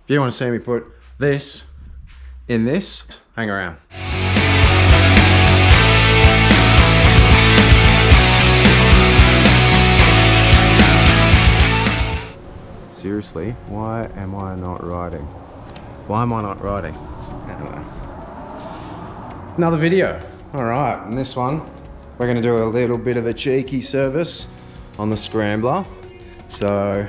If you want to see me put this in this, hang around. Seriously, why am I not riding? Why am I not riding? I don't know. Another video. All right, in this one, we're gonna do a little bit of a cheeky service on the Scrambler. So,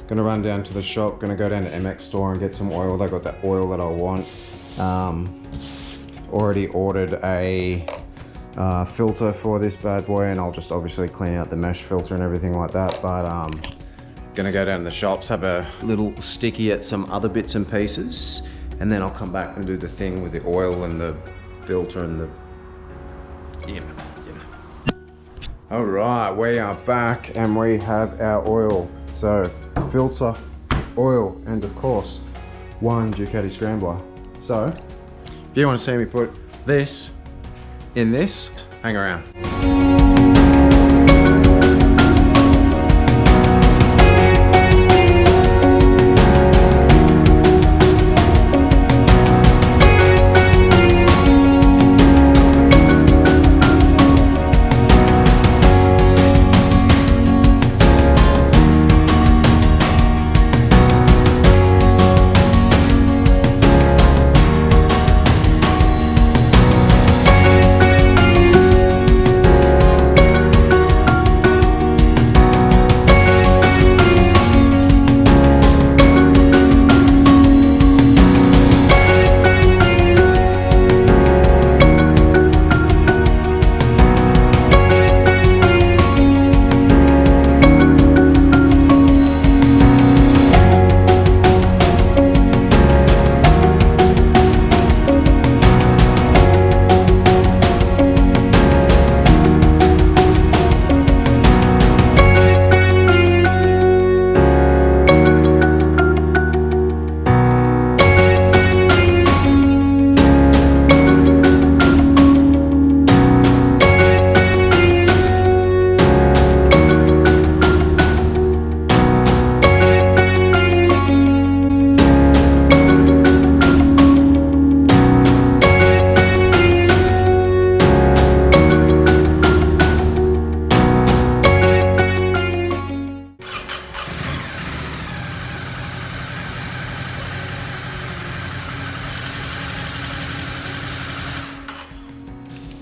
gonna run down to the shop, gonna go down to MX store and get some oil. They got that oil that I want. Already ordered a filter for this bad boy, and I'll just obviously clean out the mesh filter and everything like that. But gonna go down to the shops, have a little sticky at some other bits and pieces, and then I'll come back and do the thing with the oil and the filter and the, you know. All right, we are back and we have our oil. So filter, oil, and of course, one Ducati Scrambler. So if you want to see me put this in this, hang around.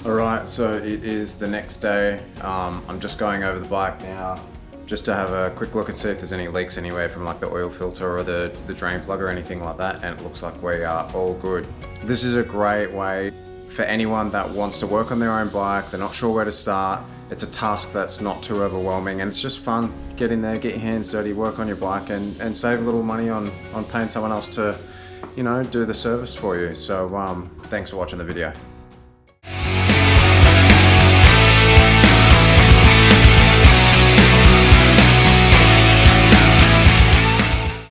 Alright, so it is the next day. I'm just going over the bike now just to have a quick look and see if there's any leaks anywhere from like the oil filter or the drain plug or anything like that, and it looks like we are all good. This is a great way for anyone that wants to work on their own bike. They're not sure where to start. It's a task that's not too overwhelming, and it's just fun. Get in there, get your hands dirty, work on your bike, and save a little money on paying someone else to, you know, do the service for you. So thanks for watching the video.